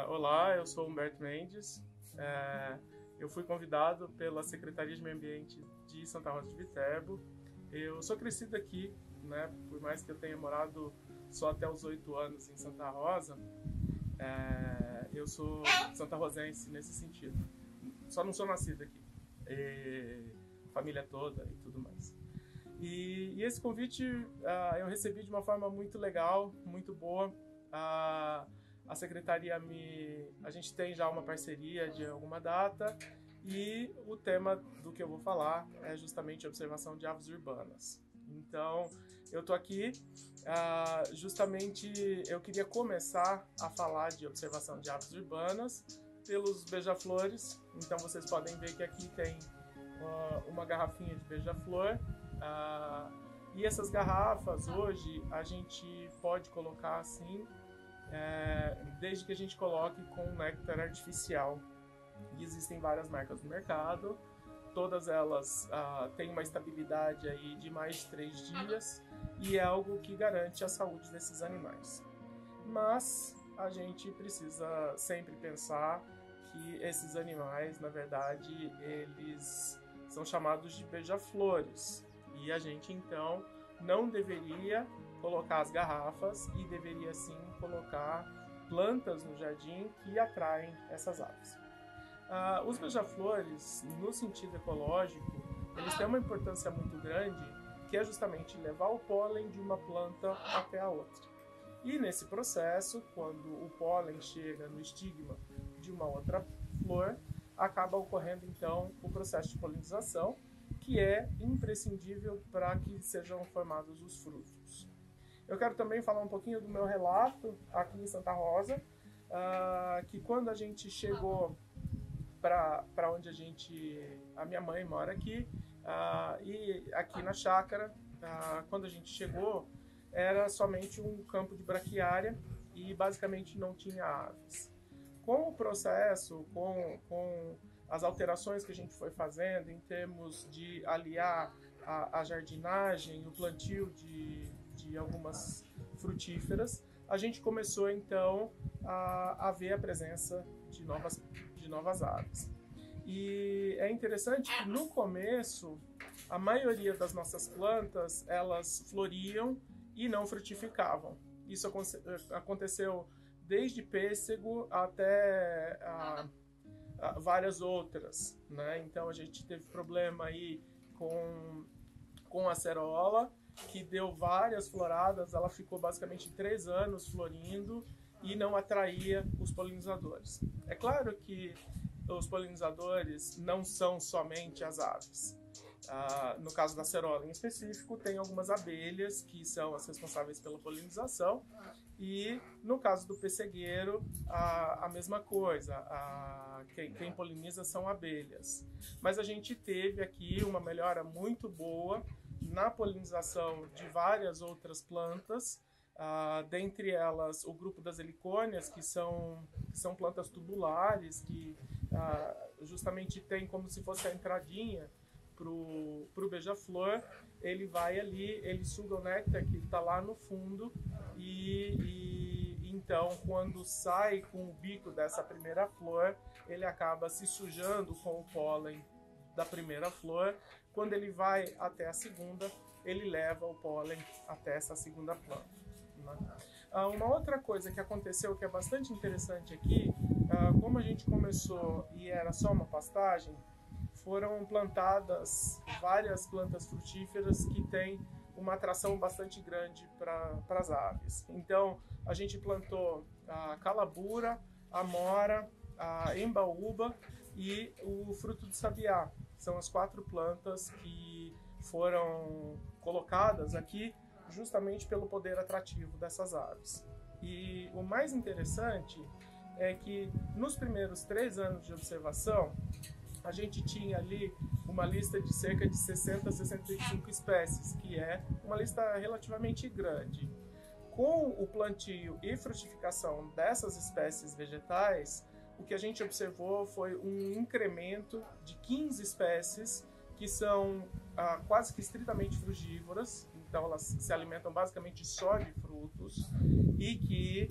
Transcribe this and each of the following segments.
Olá, eu sou Humberto Mendes. Eu fui convidado pela Secretaria de Meio Ambiente de Santa Rosa de Viterbo. Eu sou crescido aqui, né? Por mais que eu tenha morado só até os 8 anos em Santa Rosa, eu sou santarrosense nesse sentido. Só não sou nascido aqui. Família toda e tudo mais. E esse convite eu recebi de uma forma muito legal, muito boa. A secretaria a gente tem já uma parceria de alguma data e o tema do que eu vou falar é justamente a observação de aves urbanas. Então, eu tô aqui, justamente eu queria começar a falar de observação de aves urbanas pelos beija-flores. Então, vocês podem ver que aqui tem uma garrafinha de beija-flor. E essas garrafas hoje a gente pode colocar assim, desde que a gente coloque com néctar artificial. E existem várias marcas no mercado, todas elas têm uma estabilidade aí de mais de 3 dias e é algo que garante a saúde desses animais. Mas a gente precisa sempre pensar que esses animais, na verdade, eles são chamados de beija-flores e a gente então não deveria colocar as garrafas e deveria sim colocar plantas no jardim que atraem essas aves. Os beija-flores, no sentido ecológico, eles têm uma importância muito grande, que é justamente levar o pólen de uma planta até a outra. E nesse processo, quando o pólen chega no estigma de uma outra flor, acaba ocorrendo então o processo de polinização, que é imprescindível para que sejam formados os frutos. Eu quero também falar um pouquinho do meu relato aqui em Santa Rosa, que quando a gente chegou para onde a minha mãe mora aqui, e aqui na chácara, quando a gente chegou, era somente um campo de braquiária e basicamente não tinha aves. Com o processo, com as alterações que a gente foi fazendo em termos de aliar a jardinagem, o plantio de algumas frutíferas, a gente começou então a ver a presença de novas aves. E é interessante que no começo a maioria das nossas plantas elas floriam e não frutificavam. Isso aconteceu desde pêssego até várias outras, né? Então a gente teve problema aí com a acerola, que deu várias floradas, ela ficou basicamente 3 anos florindo e não atraía os polinizadores. É claro que os polinizadores não são somente as aves. No caso da acerola em específico, tem algumas abelhas que são as responsáveis pela polinização e no caso do pessegueiro, a mesma coisa, quem poliniza são abelhas. Mas a gente teve aqui uma melhora muito boa na polinização de várias outras plantas, dentre elas o grupo das helicônias, que são plantas tubulares, que justamente tem como se fosse a entradinha pro beija-flor. Ele vai ali, ele suga o néctar que está lá no fundo e então quando sai com o bico dessa primeira flor, ele acaba se sujando com o pólen da primeira flor. Quando ele vai até a segunda, ele leva o pólen até essa segunda planta, né? Uma outra coisa que aconteceu que é bastante interessante aqui, como a gente começou e era só uma pastagem, foram plantadas várias plantas frutíferas que têm uma atração bastante grande para as aves. Então a gente plantou a calabura, a mora, a embaúba e o fruto do sabiá. São as 4 plantas que foram colocadas aqui justamente pelo poder atrativo dessas aves. E o mais interessante é que nos primeiros 3 anos de observação, a gente tinha ali uma lista de cerca de 60 a 65 espécies, que é uma lista relativamente grande. Com o plantio e frutificação dessas espécies vegetais, o que a gente observou foi um incremento de 15 espécies que são quase que estritamente frugívoras, então elas se alimentam basicamente só de frutos, e que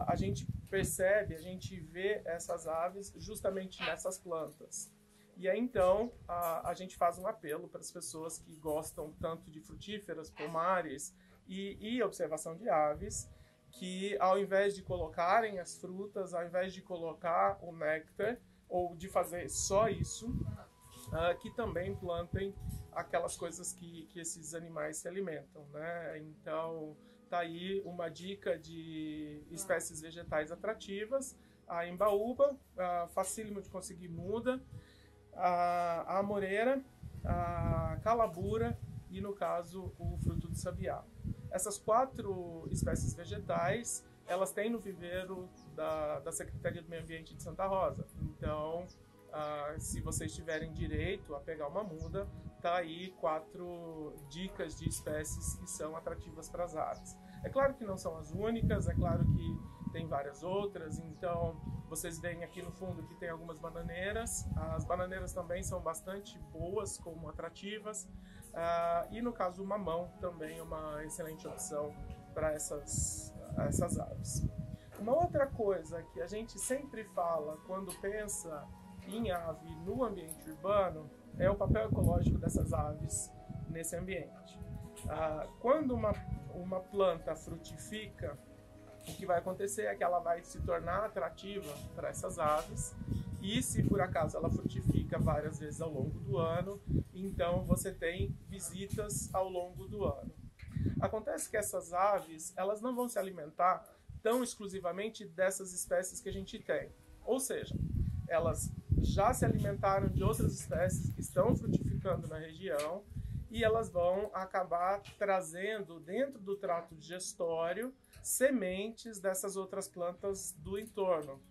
a gente percebe, a gente vê essas aves justamente nessas plantas. E aí, então, a gente faz um apelo para as pessoas que gostam tanto de frutíferas, pomares e observação de aves, que ao invés de colocarem as frutas, ao invés de colocar o néctar, ou de fazer só isso, que também plantem aquelas coisas que esses animais se alimentam, né? Então, tá aí uma dica de espécies vegetais atrativas: a embaúba, facílimo de conseguir muda, a amoreira, a calabura e, no caso, o fruto do sabiá. Essas 4 espécies vegetais, elas têm no viveiro da Secretaria do Meio Ambiente de Santa Rosa. Então, se vocês tiverem direito a pegar uma muda, tá aí 4 dicas de espécies que são atrativas para as aves. É claro que não são as únicas, é claro que tem várias outras. Então, vocês veem aqui no fundo que tem algumas bananeiras. As bananeiras também são bastante boas como atrativas. E no caso, o mamão também é uma excelente opção para essas aves. Uma outra coisa que a gente sempre fala quando pensa em ave no ambiente urbano é o papel ecológico dessas aves nesse ambiente. Quando uma planta frutifica, o que vai acontecer é que ela vai se tornar atrativa para essas aves, e se por acaso ela frutifica várias vezes ao longo do ano, então você tem visitas ao longo do ano. Acontece que essas aves, elas não vão se alimentar tão exclusivamente dessas espécies que a gente tem. Ou seja, elas já se alimentaram de outras espécies que estão frutificando na região, e elas vão acabar trazendo dentro do trato digestório sementes dessas outras plantas do entorno.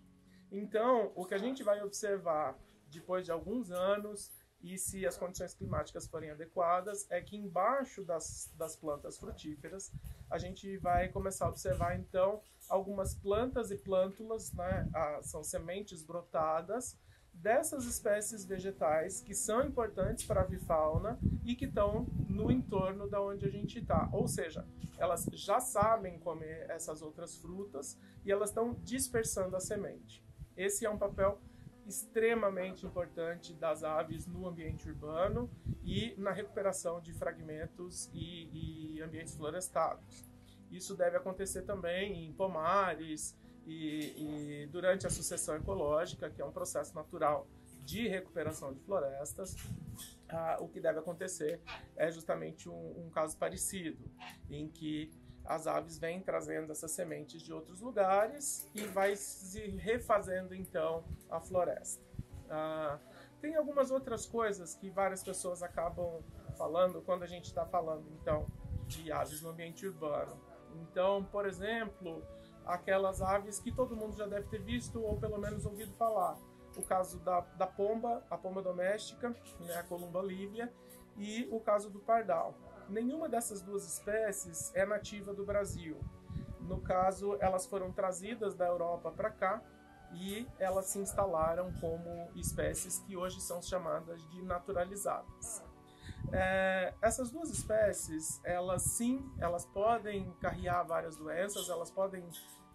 Então, o que a gente vai observar depois de alguns anos, e se as condições climáticas forem adequadas, é que embaixo das plantas frutíferas a gente vai começar a observar então algumas plantas e plântulas, né? São sementes brotadas dessas espécies vegetais que são importantes para a avifauna e que estão no entorno da onde a gente está. Ou seja, elas já sabem comer essas outras frutas e elas estão dispersando a semente. Esse é um papel extremamente importante das aves no ambiente urbano e na recuperação de fragmentos e ambientes florestados. Isso deve acontecer também em pomares e durante a sucessão ecológica, que é um processo natural de recuperação de florestas. O que deve acontecer é justamente um caso parecido, em que as aves vêm trazendo essas sementes de outros lugares e vai se refazendo então a floresta. Tem algumas outras coisas que várias pessoas acabam falando quando a gente está falando então de aves no ambiente urbano. Então, por exemplo, aquelas aves que todo mundo já deve ter visto ou pelo menos ouvido falar. O caso da pomba, a pomba doméstica, né, a Columba lívia, e o caso do pardal. Nenhuma dessas 2 espécies é nativa do Brasil. No caso, elas foram trazidas da Europa para cá e elas se instalaram como espécies que hoje são chamadas de naturalizadas. Essas 2 espécies, elas podem carrear várias doenças, elas podem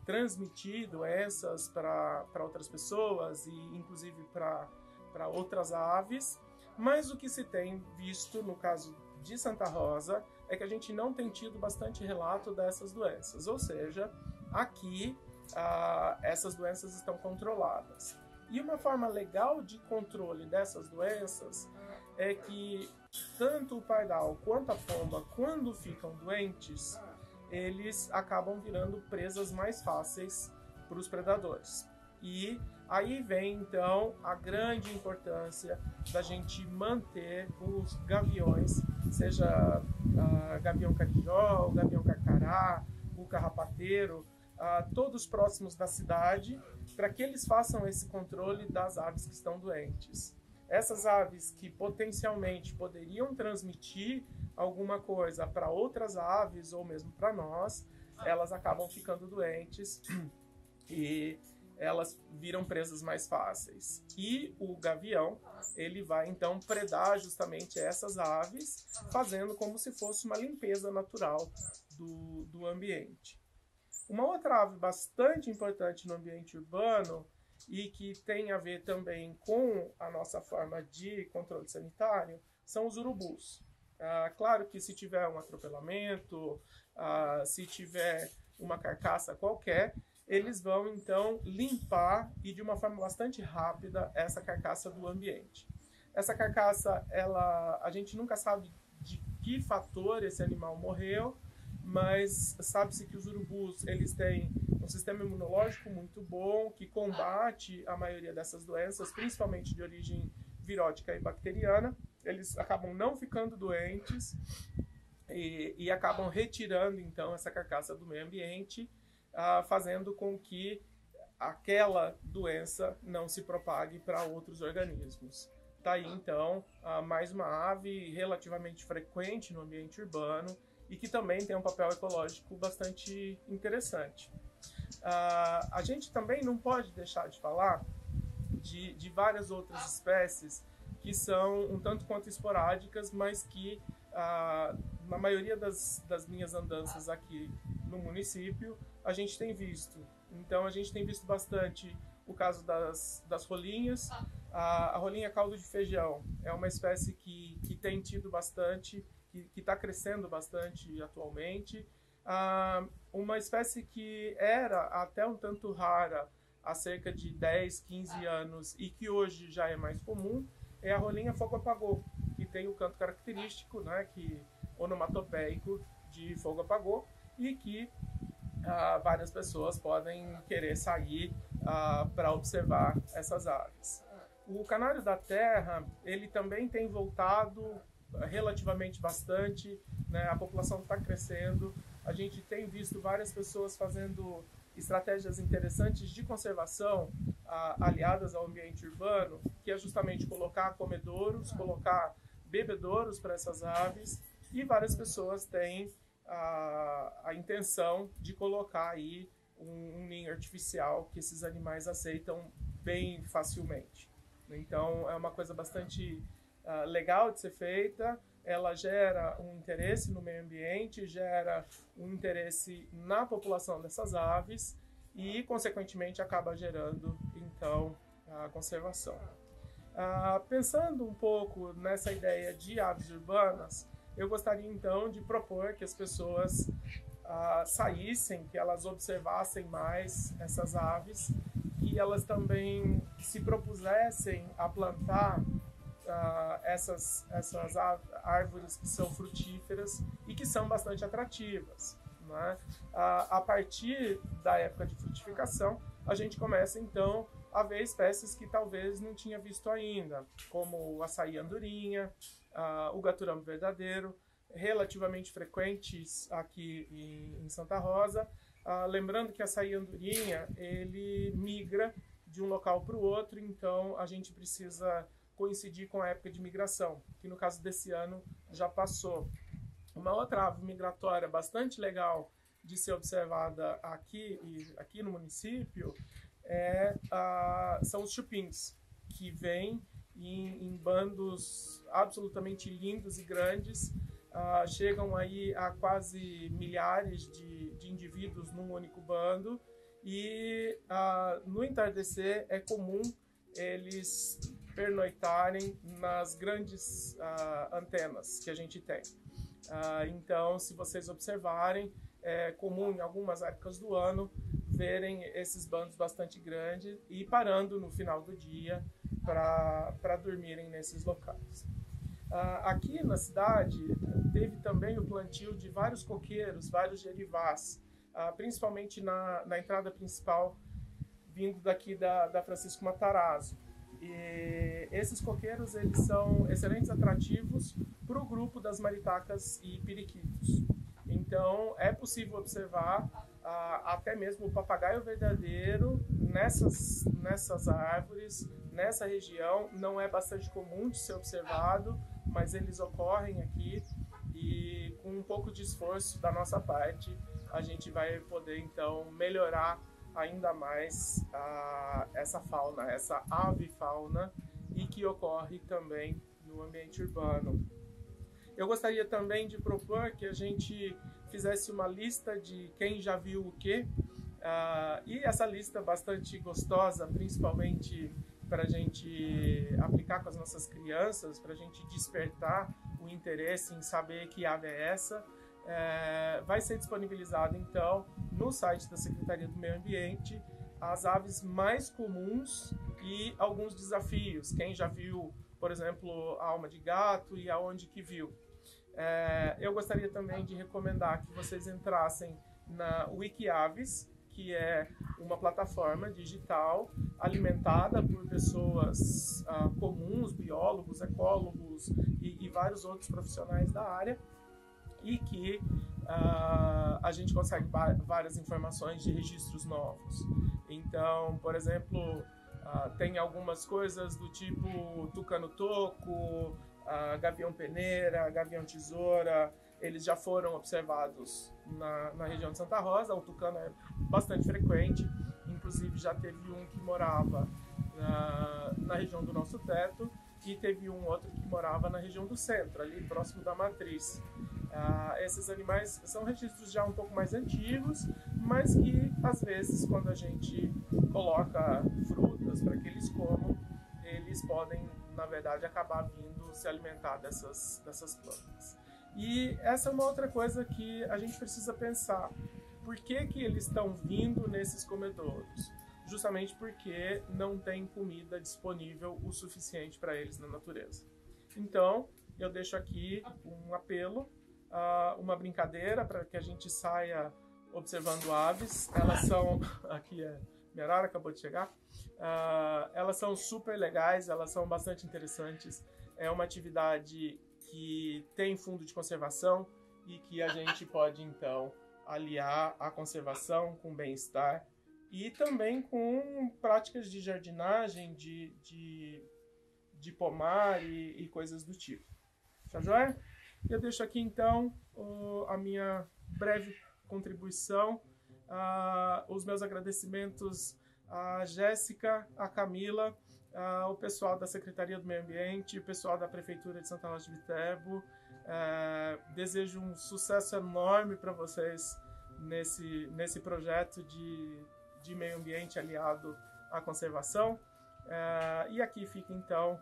transmitir doenças para outras pessoas e inclusive para outras aves, mas o que se tem visto no caso de Santa Rosa é que a gente não tem tido bastante relato dessas doenças, ou seja, aqui essas doenças estão controladas. E uma forma legal de controle dessas doenças é que tanto o pardal quanto a pomba, quando ficam doentes, eles acabam virando presas mais fáceis para os predadores. E aí vem então a grande importância da gente manter os gaviões, seja gavião carijó, o gavião carcará, o carrapateiro, todos próximos da cidade, para que eles façam esse controle das aves que estão doentes. Essas aves que potencialmente poderiam transmitir alguma coisa para outras aves ou mesmo para nós, elas acabam ficando doentes e elas viram presas mais fáceis. E o gavião, ele vai então predar justamente essas aves, fazendo como se fosse uma limpeza natural do ambiente. Uma outra ave bastante importante no ambiente urbano e que tem a ver também com a nossa forma de controle sanitário são os urubus. Claro que se tiver um atropelamento, se tiver uma carcaça qualquer, eles vão então limpar e de uma forma bastante rápida essa carcaça do ambiente. Essa carcaça, a gente nunca sabe de que fator esse animal morreu, mas sabe-se que os urubus eles têm um sistema imunológico muito bom que combate a maioria dessas doenças, principalmente de origem virótica e bacteriana. Eles acabam não ficando doentes e acabam retirando então essa carcaça do meio ambiente, fazendo com que aquela doença não se propague para outros organismos. Tá aí então mais uma ave relativamente frequente no ambiente urbano e que também tem um papel ecológico bastante interessante. A gente também não pode deixar de falar de várias outras espécies que são um tanto quanto esporádicas, mas que na maioria das minhas andanças aqui no município a gente tem visto. Então a gente tem visto bastante o caso das rolinhas. A rolinha caldo de feijão é uma espécie que tem tido bastante, que está crescendo bastante atualmente. Uma espécie que era até um tanto rara há cerca de 10, 15 anos e que hoje já é mais comum, é a rolinha fogo-apagô, que tem o canto característico, né, onomatopeico de fogo-apagô, e que várias pessoas podem querer sair para observar essas aves. O canário da terra, ele também tem voltado relativamente bastante, né, a população está crescendo, a gente tem visto várias pessoas fazendo estratégias interessantes de conservação aliadas ao ambiente urbano, que é justamente colocar comedouros, colocar bebedouros para essas aves, e várias pessoas têm a intenção de colocar aí um ninho artificial que esses animais aceitam bem facilmente. Então é uma coisa bastante legal de ser feita, ela gera um interesse no meio ambiente, gera um interesse na população dessas aves e, consequentemente, acaba gerando, então, a conservação. Pensando um pouco nessa ideia de aves urbanas, eu gostaria, então, de propor que as pessoas saíssem, que elas observassem mais essas aves, que elas também se propusessem a plantar essas árvores que são frutíferas e que são bastante atrativas, né? A partir da época de frutificação, a gente começa então a ver espécies que talvez não tinha visto ainda, como o açaí andorinha, o gaturamo verdadeiro, relativamente frequentes aqui em Santa Rosa. Lembrando que a açaí andorinha, ele migra de um local para o outro, então a gente precisa coincidir com a época de migração, que no caso desse ano já passou. Uma outra ave migratória bastante legal de ser observada aqui no município são os chupins, que vêm em bandos absolutamente lindos e grandes, chegam aí a quase milhares de indivíduos num único bando, e no entardecer é comum eles pernoitarem nas grandes antenas que a gente tem. Então, se vocês observarem, é comum em algumas épocas do ano verem esses bandos bastante grandes e parando no final do dia para dormirem nesses locais. Aqui na cidade teve também o plantio de vários coqueiros, vários gerivás, principalmente na entrada principal, vindo daqui da Francisco Matarazzo. E esses coqueiros eles são excelentes atrativos para o grupo das maritacas e periquitos. Então é possível observar até mesmo o papagaio verdadeiro nessas árvores, nessa região. Não é bastante comum de ser observado, mas eles ocorrem aqui, e com um pouco de esforço da nossa parte a gente vai poder então melhorar ainda mais essa fauna, essa avifauna, e que ocorre também no ambiente urbano. Eu gostaria também de propor que a gente fizesse uma lista de quem já viu o quê, e essa lista bastante gostosa, principalmente para a gente aplicar com as nossas crianças, para a gente despertar o interesse em saber que ave é essa, vai ser disponibilizado então no site da Secretaria do Meio Ambiente as aves mais comuns e alguns desafios. Quem já viu, por exemplo, a alma de gato e aonde que viu. Eu gostaria também de recomendar que vocês entrassem na Wikiaves, que é uma plataforma digital alimentada por pessoas comuns, biólogos, ecólogos e vários outros profissionais da área, e que a gente consegue várias informações de registros novos. Então, por exemplo, tem algumas coisas do tipo tucano-toco, gavião peneira, gavião tesoura. Eles já foram observados na região de Santa Rosa. O tucano é bastante frequente, inclusive já teve um que morava na região do nosso teto, e teve um outro que morava na região do centro, ali próximo da matriz. Esses animais são registros já um pouco mais antigos, mas que às vezes, quando a gente coloca frutas para que eles comam, eles podem, na verdade, acabar vindo se alimentar dessas plantas. E essa é uma outra coisa que a gente precisa pensar. Por que que eles estão vindo nesses comedouros? Justamente porque não tem comida disponível o suficiente para eles na natureza. Então, eu deixo aqui um apelo, uma brincadeira para que a gente saia observando aves. Elas são... Aqui minha arara acabou de chegar. Elas são super legais, elas são bastante interessantes. É uma atividade que tem fundo de conservação e que a gente pode, então, aliar a conservação com bem-estar e também com práticas de jardinagem, de pomar e coisas do tipo. Tá joia? Eu deixo aqui, então, a minha breve contribuição, os meus agradecimentos a Jéssica, a Camila, o pessoal da Secretaria do Meio Ambiente, o pessoal da Prefeitura de Santa Rosa de Viterbo. Desejo um sucesso enorme para vocês nesse projeto de meio ambiente aliado à conservação. E aqui fica, então,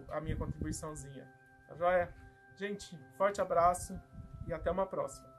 a minha contribuiçãozinha. Tá joia? Gente, forte abraço e até uma próxima.